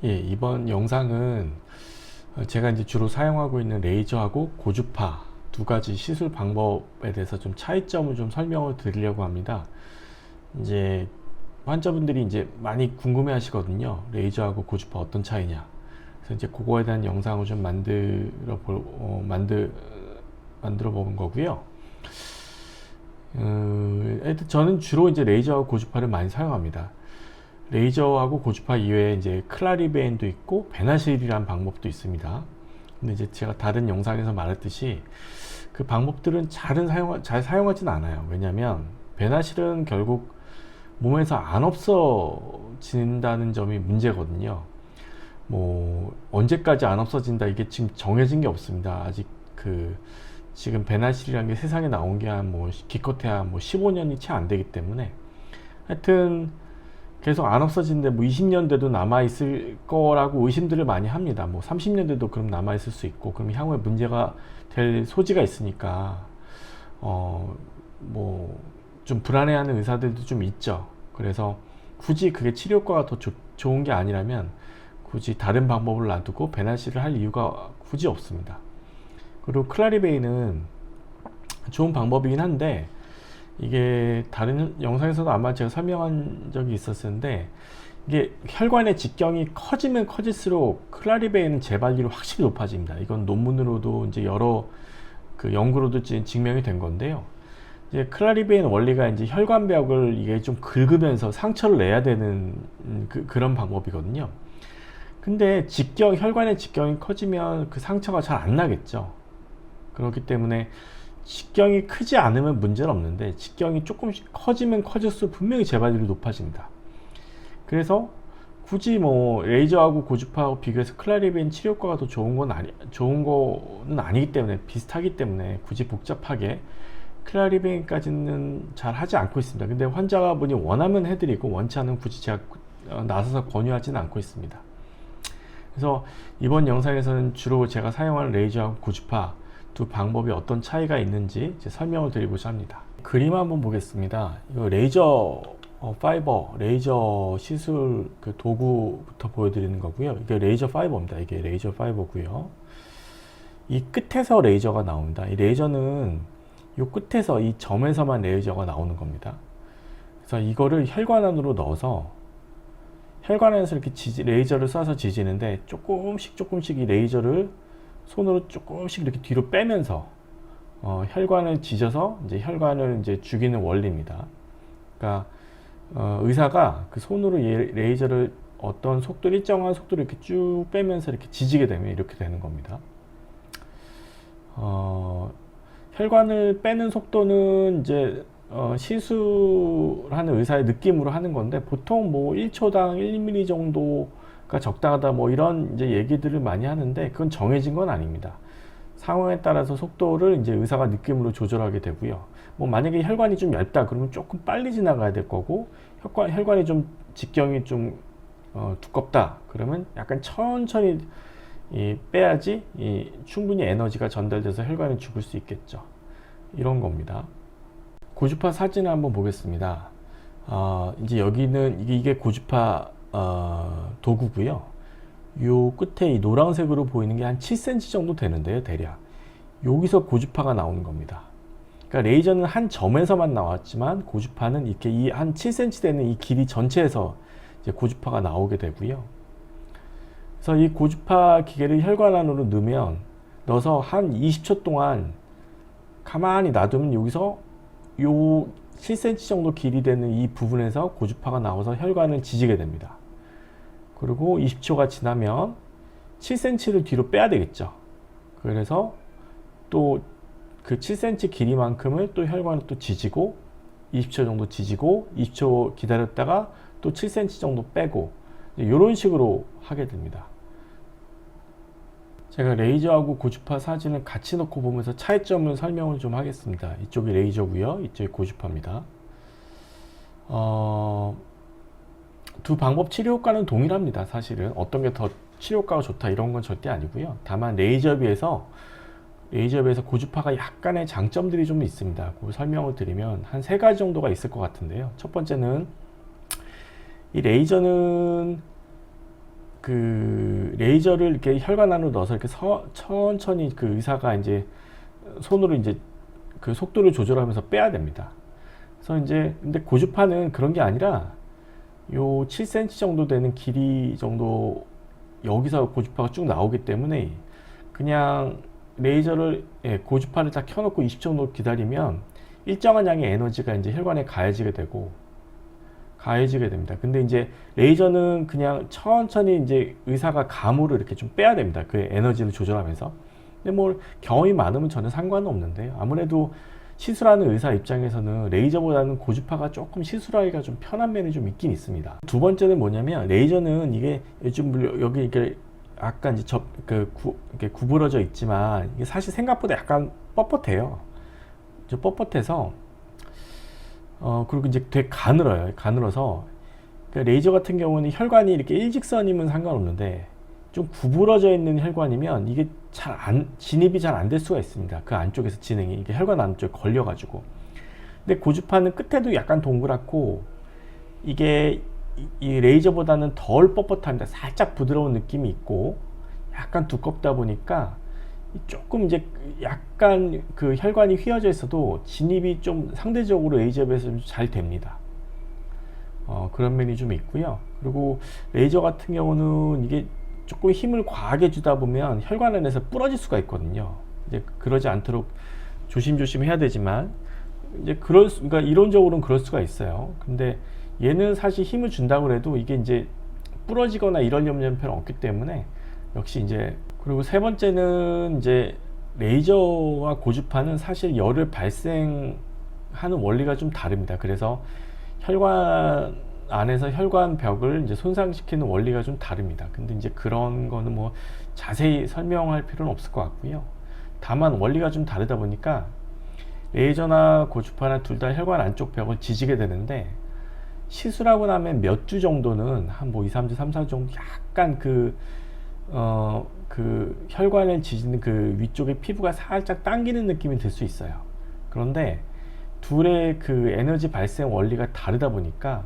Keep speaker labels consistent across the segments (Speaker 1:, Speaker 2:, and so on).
Speaker 1: 예, 이번 영상은 제가 이제 주로 사용하고 있는 레이저하고 고주파 두 가지 시술 방법에 대해서 좀 차이점을 좀 설명을 드리려고 합니다. 이제 환자분들이 이제 많이 궁금해 하시거든요. 레이저하고 고주파 어떤 차이냐. 그래서 이제 그거에 대한 영상을 좀 만들어 본 거고요. 하여튼 저는 주로 이제 레이저하고 고주파를 많이 사용합니다. 레이저하고 고주파 이외에 이제 클라리베인도 있고 베나실이라는 방법도 있습니다. 근데 이제 제가 다른 영상에서 말했듯이 그 방법들은 잘 사용하진 않아요. 왜냐면 베나실은 결국 몸에서 안 없어진다는 점이 문제거든요. 뭐 언제까지 안 없어진다 이게 지금 정해진 게 없습니다. 아직 지금 베나실이라는 게 세상에 나온 게 한 뭐 기껏해야 뭐 15년이 채 안 되기 때문에 하여튼 계속 안 없어지는데 뭐 20년 돼도 남아 있을 거라고 의심들을 많이 합니다. 뭐 30년 돼도 그럼 남아 있을 수 있고 그럼 향후에 문제가 될 소지가 있으니까 뭐 좀 불안해하는 의사들도 좀 있죠. 그래서 굳이 그게 치료 효과가 더 좋은 게 아니라면 굳이 다른 방법을 놔두고 베나실을 할 이유가 굳이 없습니다. 그리고 클라리베이는 좋은 방법이긴 한데 이게 다른 영상에서도 아마 제가 설명한 적이 있었는데 이게 혈관의 직경이 커지면 커질수록 클라리베이는 재발률이 확실히 높아집니다. 이건 논문으로도 이제 여러 연구로도 증명이 된 건데요. 이제 클라리베이는 원리가 이제 혈관벽을 이게 좀 긁으면서 상처를 내야 되는 그런 방법이거든요. 근데 혈관의 직경이 커지면 그 상처가 잘 안 나겠죠. 그렇기 때문에 직경이 크지 않으면 문제는 없는데 직경이 조금씩 커지면 커질수록 분명히 재발률이 높아집니다. 그래서 굳이 뭐 레이저하고 고주파하고 비교해서 클라리베인 치료 효과가 더 좋은 거는 아니기 때문에 비슷하기 때문에 굳이 복잡하게 클라리베인까지는 잘 하지 않고 있습니다. 근데 환자분이 원하면 해드리고 원치 않으면 굳이 제가 나서서 권유하지는 않고 있습니다. 그래서 이번 영상에서는 주로 제가 사용하는 레이저하고 고주파 두 방법이 어떤 차이가 있는지 이제 설명을 드리고자 합니다. 그림 한번 보겠습니다. 이거 레이저 레이저 시술 그 도구부터 보여드리는 거고요. 이게 레이저 파이버입니다. 이게 레이저 파이버고요. 이 끝에서 레이저가 나옵니다. 이 레이저는 이 끝에서 이 점에서만 레이저가 나오는 겁니다. 그래서 이거를 혈관 안으로 넣어서 혈관 안에서 이렇게 레이저를 쏴서 지지는데 조금씩 이 레이저를 손으로 조금씩 이렇게 뒤로 빼면서 혈관을 지져서 이제 혈관을 이제 죽이는 원리입니다. 그러니까 의사가 그 손으로 레이저를 어떤 속도 일정한 속도로 이렇게 쭉 빼면서 이렇게 지지게 되면 이렇게 되는 겁니다. 혈관을 빼는 속도는 이제 시술하는 의사의 느낌으로 하는 건데 보통 뭐 1초당 1mm 정도가 적당하다 뭐 이런 이제 얘기들을 많이 하는데 그건 정해진 건 아닙니다. 상황에 따라서 속도를 이제 의사가 느낌으로 조절하게 되고요. 뭐 만약에 혈관이 좀 얇다 그러면 조금 빨리 지나가야 될 거고 혈관이 좀 직경이 좀 두껍다 그러면 약간 천천히 빼야지 충분히 에너지가 전달돼서 혈관이 죽을 수 있겠죠. 이런 겁니다. 고주파 사진을 한번 보겠습니다. 이제 여기는 이게 고주파 도구고요. 요 끝에 이 노란색으로 보이는 게 한 7cm 정도 되는데요, 대략. 여기서 고주파가 나오는 겁니다. 그러니까 레이저는 한 점에서만 나왔지만 고주파는 이렇게 이 한 7cm 되는 이 길이 전체에서 이제 고주파가 나오게 되고요. 그래서 이 고주파 기계를 혈관 안으로 넣어서 한 20초 동안 가만히 놔두면 여기서 요 7cm 정도 길이 되는 이 부분에서 고주파가 나와서 혈관을 지지게 됩니다. 그리고 20초가 지나면 7cm를 뒤로 빼야 되겠죠. 그래서 또 그 7cm 길이만큼을 또 혈관을 또 지지고 20초 정도 지지고 20초 기다렸다가 또 7cm 정도 빼고 이런 식으로 하게 됩니다. 제가 레이저하고 고주파 사진을 같이 놓고 보면서 차이점을 설명을 좀 하겠습니다. 이쪽이 레이저고요. 이쪽이 고주파입니다. 두 방법 치료 효과는 동일합니다. 사실은 어떤 게 더 치료 효과가 좋다 이런 건 절대 아니고요. 다만 레이저에 비해서 고주파가 약간의 장점들이 좀 있습니다. 그 설명을 드리면 한 3가지 정도가 있을 것 같은데요. 첫 번째는 이 레이저는 그 레이저를 이렇게 혈관 안으로 넣어서 이렇게 천천히 그 의사가 이제 손으로 이제 그 속도를 조절하면서 빼야 됩니다. 그래서 이제 근데 고주파는 그런 게 아니라 요 7cm 정도 되는 길이 정도 여기서 고주파가 쭉 나오기 때문에 그냥 레이저를 고주파를 딱 켜놓고 20초 정도 기다리면 일정한 양의 에너지가 이제 혈관에 가해지게 됩니다. 근데 이제 레이저는 그냥 천천히 이제 의사가 감으로 이렇게 좀 빼야 됩니다. 그 에너지를 조절하면서. 근데 뭐 경험이 많으면 전혀 상관은 없는데요. 아무래도 시술하는 의사 입장에서는 레이저보다는 고주파가 조금 시술하기가 좀 편한 면이 좀 있긴 있습니다. 두 번째는 뭐냐면 레이저는 이게 좀 여기 이렇게 약간 이제 이렇게 구부러져 있지만 이게 사실 생각보다 약간 뻣뻣해요. 뻣뻣해서 그리고 이제 되게 가늘어서 그러니까 레이저 같은 경우는 혈관이 이렇게 일직선이면 상관없는데 좀 구부러져 있는 혈관이면 이게 진입이 잘 안 될 수가 있습니다. 그 안쪽에서 진행이 이게 혈관 안쪽에 걸려가지고. 근데 고주파는 끝에도 약간 동그랗고 이게 이 레이저보다는 덜 뻣뻣합니다. 살짝 부드러운 느낌이 있고 약간 두껍다 보니까 조금 이제 약간 그 혈관이 휘어져 있어도 진입이 좀 상대적으로 레이저에 비해서 좀 잘 됩니다. 그런 면이 좀 있고요. 그리고 레이저 같은 경우는 이게 조금 힘을 과하게 주다 보면 혈관 안에서 부러질 수가 있거든요. 이제 그러지 않도록 조심조심 해야 되지만 이제 그러니까 이론적으로는 그럴 수가 있어요. 근데 얘는 사실 힘을 준다고 해도 이게 이제 부러지거나 이럴 염려는 별로 없기 때문에 역시 이제 그리고 세 번째는 이제 레이저와 고주파는 사실 열을 발생하는 원리가 좀 다릅니다. 그래서 혈관 안에서 혈관 벽을 이제 손상시키는 원리가 좀 다릅니다. 근데 이제 그런 거는 뭐 자세히 설명할 필요는 없을 것 같고요. 다만 원리가 좀 다르다 보니까 레이저나 고주파나 둘 다 혈관 안쪽 벽을 지지게 되는데 시술하고 나면 몇 주 정도는 한 뭐 2, 3주, 3, 4주 정도 약간 그 혈관을 지지는 그 위쪽의 피부가 살짝 당기는 느낌이 들 수 있어요. 그런데 둘의 그 에너지 발생 원리가 다르다 보니까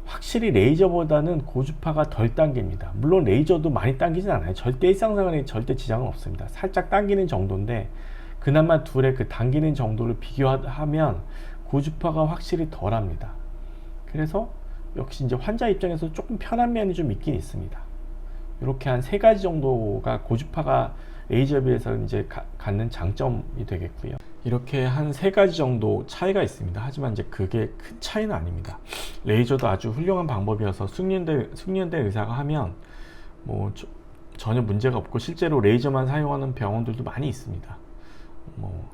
Speaker 1: 확실히 레이저보다는 고주파가 덜 당깁니다. 물론 레이저도 많이 당기진 않아요. 절대 일상생활에 절대 지장은 없습니다. 살짝 당기는 정도인데 그나마 둘의 그 당기는 정도를 비교하면 고주파가 확실히 덜합니다. 그래서 역시 이제 환자 입장에서 조금 편한 면이 좀 있긴 있습니다. 이렇게 한 세 가지 정도가 고주파가 레이저에 비해서 이제 갖는 장점이 되겠고요. 이렇게 한 세 가지 정도 차이가 있습니다. 하지만 이제 그게 큰 차이는 아닙니다. 레이저도 아주 훌륭한 방법이어서 숙련된 의사가 하면 뭐 전혀 문제가 없고 실제로 레이저만 사용하는 병원들도 많이 있습니다.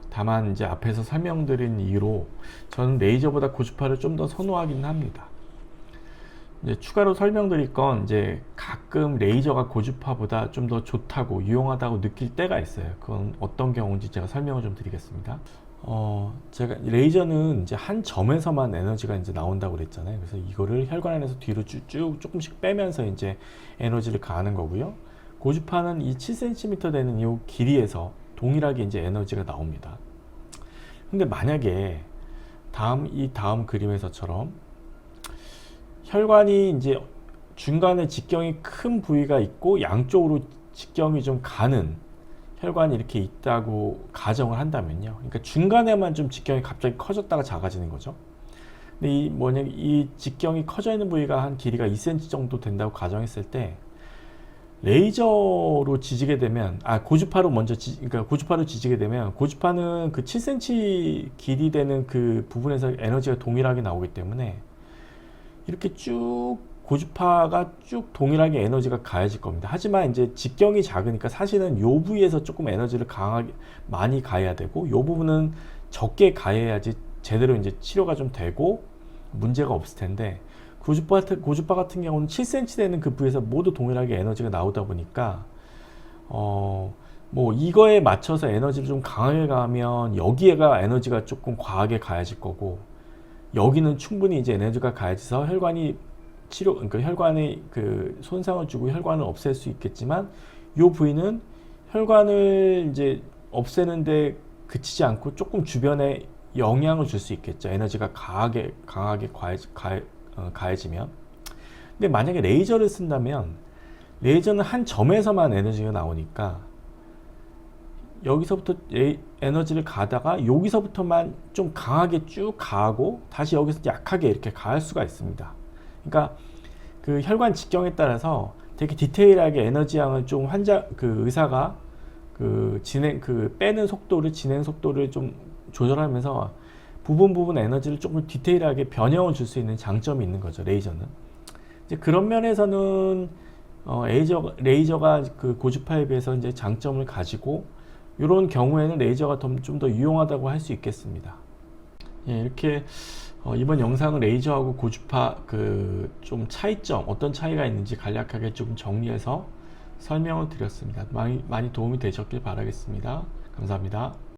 Speaker 1: 다만 이제 앞에서 설명드린 이유로 저는 레이저보다 고주파를 좀 더 선호하기는 합니다. 이제 추가로 설명드릴 건 이제 가끔 레이저가 고주파보다 좀 더 좋다고 유용하다고 느낄 때가 있어요. 그건 어떤 경우인지 제가 설명을 좀 드리겠습니다. 제가 레이저는 이제 한 점에서만 에너지가 이제 나온다고 그랬잖아요. 그래서 이거를 혈관 안에서 뒤로 쭉 조금씩 빼면서 이제 에너지를 가하는 거고요. 고주파는 이 7cm 되는 이 길이에서 동일하게 이제 에너지가 나옵니다. 근데 만약에 다음 그림에서처럼 혈관이 이제 중간에 직경이 큰 부위가 있고 양쪽으로 직경이 좀 가는 혈관이 이렇게 있다고 가정을 한다면요. 그러니까 중간에만 좀 직경이 갑자기 커졌다가 작아지는 거죠. 근데 이 직경이 커져 있는 부위가 한 길이가 2cm 정도 된다고 가정했을 때 레이저로 지지게 되면 고주파로 그러니까 고주파로 지지게 되면 고주파는 그 7cm 길이 되는 그 부분에서 에너지가 동일하게 나오기 때문에 이렇게 쭉 고주파가 쭉 동일하게 에너지가 가해질 겁니다. 하지만 이제 직경이 작으니까 사실은 요 부위에서 조금 에너지를 많이 가해야 되고 요 부분은 적게 가해야지 제대로 이제 치료가 좀 되고 문제가 없을 텐데 고주파 같은 경우는 7cm 되는 그 부위에서 모두 동일하게 에너지가 나오다 보니까 뭐 이거에 맞춰서 에너지를 좀 강하게 가하면 여기에가 에너지가 조금 과하게 가해질 거고 여기는 충분히 이제 에너지가 가해져서 그러니까 혈관에 그 손상을 주고 혈관을 없앨 수 있겠지만 이 부위는 혈관을 이제 없애는데 그치지 않고 조금 주변에 영향을 줄 수 있겠죠. 에너지가 강하게 가해지면. 근데 만약에 레이저를 쓴다면 레이저는 한 점에서만 에너지가 나오니까 여기서부터 에너지를 가다가 여기서부터만 좀 강하게 쭉 가고 다시 여기서 약하게 이렇게 가할 수가 있습니다. 그러니까 그 혈관 직경에 따라서 되게 디테일하게 에너지 양을 좀 의사가 빼는 속도를 진행 속도를 좀 조절하면서 부분 에너지를 조금 디테일하게 변형을 줄 수 있는 장점이 있는 거죠, 레이저는. 이제 그런 면에서는 레이저가 그 고주파에 비해서 이제 장점을 가지고 이런 경우에는 레이저가 좀 더 유용하다고 할 수 있겠습니다. 예, 이렇게 이번 영상은 레이저하고 고주파 좀 차이점, 어떤 차이가 있는지 간략하게 좀 정리해서 설명을 드렸습니다. 많이 도움이 되셨길 바라겠습니다. 감사합니다.